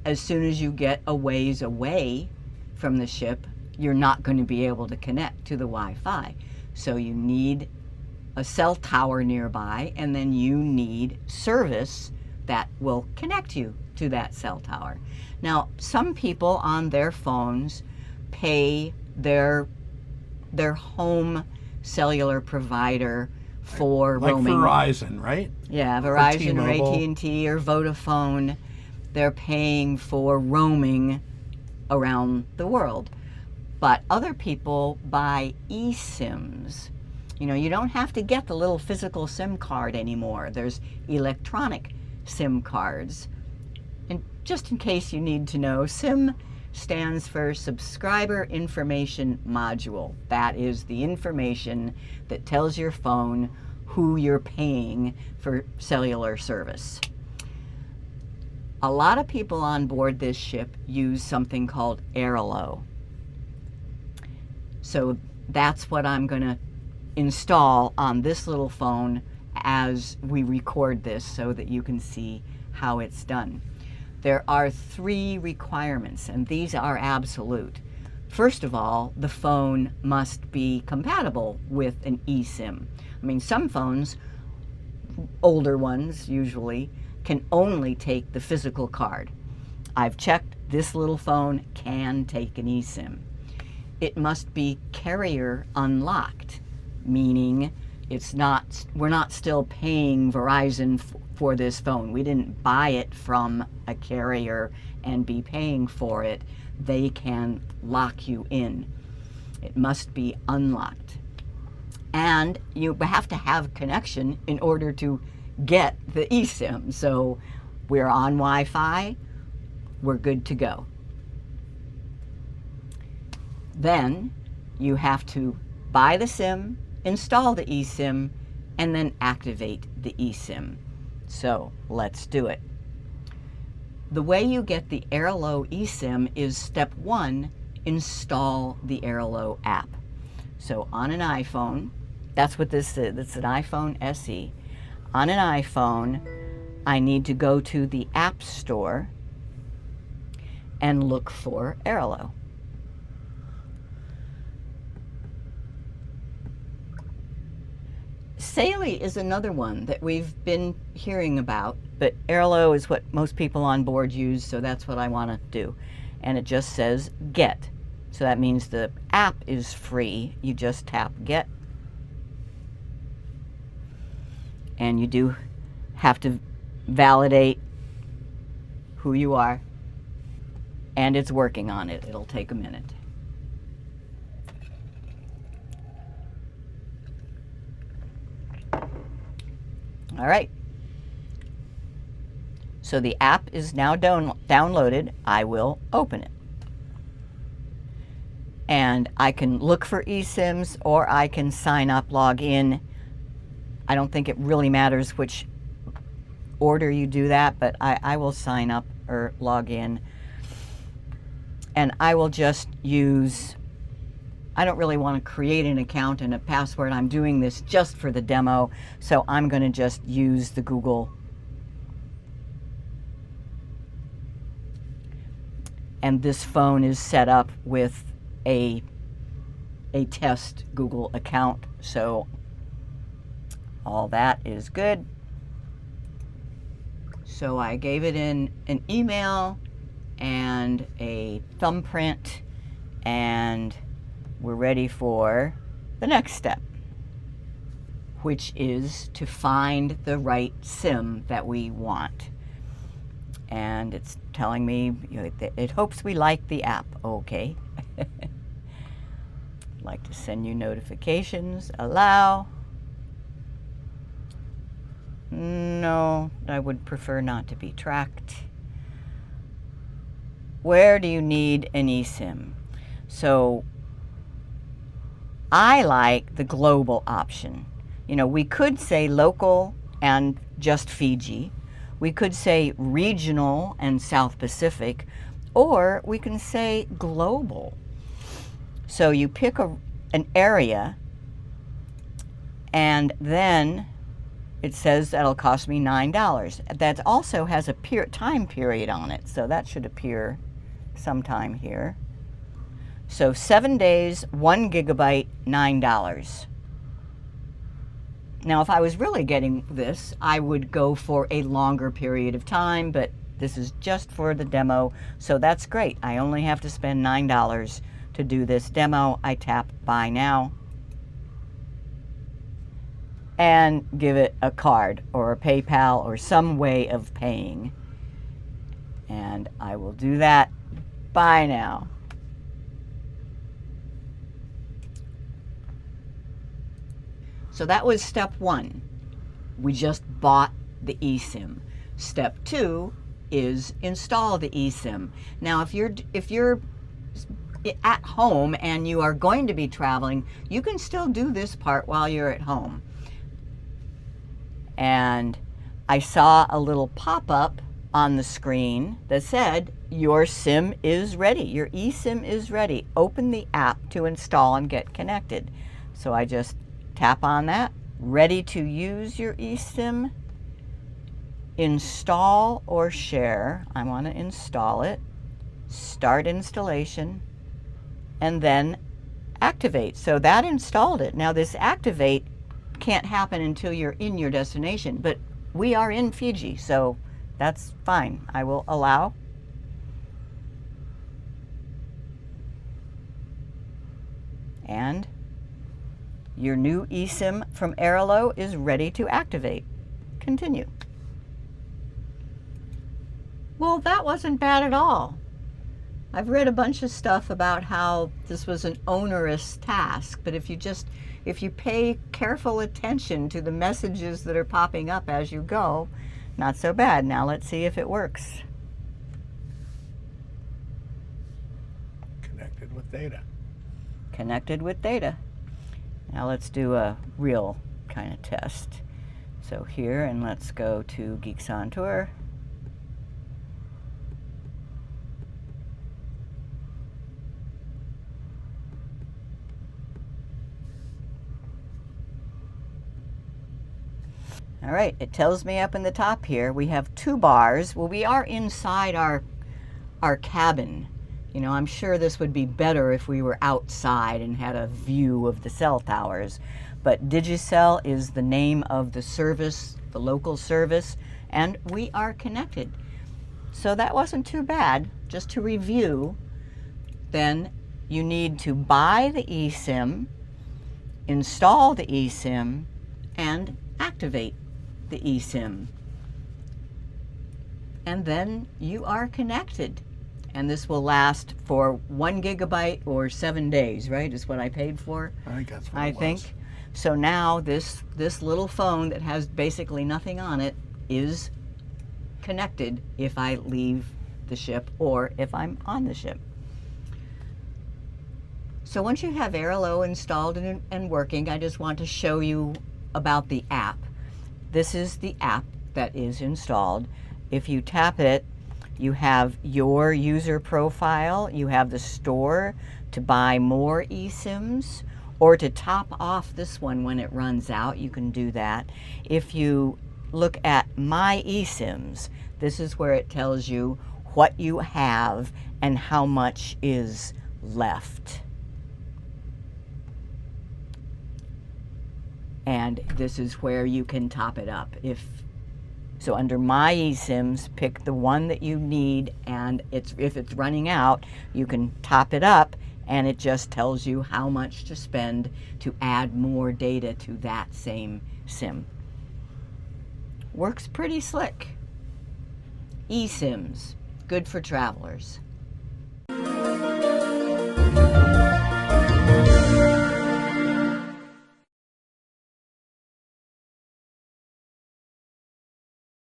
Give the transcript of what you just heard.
as soon as you get a ways away from the ship, you're not going to be able to connect to the Wi-Fi. So you need a cell tower nearby, and then you need service that will connect you to that cell tower. Now, some people on their phones pay their home cellular provider for like roaming. Verizon, right? Yeah, Verizon or T-Mobile. AT&T or Vodafone. They're paying for roaming around the world. But other people buy eSIMs. You know, you don't have to get the little physical SIM card anymore. There's electronic SIM cards. And just in case you need to know, SIM stands for Subscriber Information Module. That is the information that tells your phone who you're paying for cellular service. A lot of people on board this ship use something called Airalo. So that's what I'm going to install on this little phone as we record this so that you can see how it's done. There are 3 requirements, and these are absolute. First of all, the phone must be compatible with an eSIM. I mean, some phones, older ones usually, can only take the physical card. I've checked, this little phone can take an eSIM. It must be carrier unlocked, meaning we're not still paying Verizon for this phone. We didn't buy it from a carrier and be paying for it. They can lock you in. It must be unlocked. And you have to have connection in order to get the eSIM. So we're on Wi-Fi, we're good to go. Then you have to buy the SIM, install the eSIM, and then activate the eSIM. So let's do it. The way you get the Airalo eSIM is step 1, install the Airalo app. So on an iPhone, that's what this is, it's an iPhone SE. On an iPhone, I need to go to the App Store and look for Airalo. Saley is another one that we've been hearing about, but Airalo is what most people on board use, so that's what I want to do. And it just says get. So that means the app is free. You just tap get. And you do have to validate who you are. And it's working on it. It'll take a minute. All right. So the app is now downloaded. I will open it. And I can look for eSIMs, or I can sign up, log in. I don't think it really matters which order you do that, but I will sign up or log in. And I will just use, I don't really want to create an account and a password. I'm doing this just for the demo, so I'm going to just use the Google. And this phone is set up with a test Google account, so all that is good. So I gave it in an email and a thumbprint, and we're ready for the next step, which is to find the right SIM that we want. And it's telling me, it hopes we like the app. Okay. I'd like to send you notifications. Allow. No, I would prefer not to be tracked. Where do you need an eSIM? So I like the global option. You know, we could say local and just Fiji. We could say regional and South Pacific, or we can say global. So you pick an area, and then it says that'll cost me $9. That also has a time period on it, so that should appear sometime here. So 7 days, 1 gigabyte, $9. Now, if I was really getting this, I would go for a longer period of time, but this is just for the demo, so that's great. I only have to spend $9 to do this demo. I tap Buy Now and give it a card or a PayPal or some way of paying. And I will do that. Buy now. So that was step 1. We just bought the eSIM. Step 2 is install the eSIM. Now, if you're at home and you are going to be traveling, you can still do this part while you're at home. And I saw a little pop-up on the screen that said, your SIM is ready. Your eSIM is ready. Open the app to install and get connected. So I just tap on that. Ready to use your eSIM. Install or share. I want to install it. Start installation. And then activate. So that installed it. Now this activate can't happen until you're in your destination, but we are in Fiji, so that's fine. I will allow. And your new eSIM from Airalo is ready to activate. Continue. Well, that wasn't bad at all. I've read a bunch of stuff about how this was an onerous task, but if you pay careful attention to the messages that are popping up as you go, not so bad. Now let's see if it works. Connected with data. Connected with data. Now let's do a real kind of test. So here, and let's go to Geeks On Tour. All right, it tells me up in the top here, we have 2 bars. Well, we are inside our cabin. You know, I'm sure this would be better if we were outside and had a view of the cell towers. But Digicel is the name of the service, the local service, and we are connected. So that wasn't too bad. Just to review, then you need to buy the eSIM, install the eSIM, and activate the eSIM. And then you are connected. And this will last for 1 gigabyte or 7 days, right? Is what I paid for. I think that's what it was. So now this little phone that has basically nothing on it is connected if I leave the ship or if I'm on the ship. So once you have Airalo installed and working, I just want to show you about the app. This is the app that is installed. If you tap it, you have your user profile, you have the store to buy more eSIMs, or to top off this one when it runs out, you can do that. If you look at My eSIMs, this is where it tells you what you have and how much is left. And this is where you can top it up. So under My eSIMs, pick the one that you need, and if it's running out, you can top it up, and it just tells you how much to spend to add more data to that same SIM. Works pretty slick. eSIMs, good for travelers.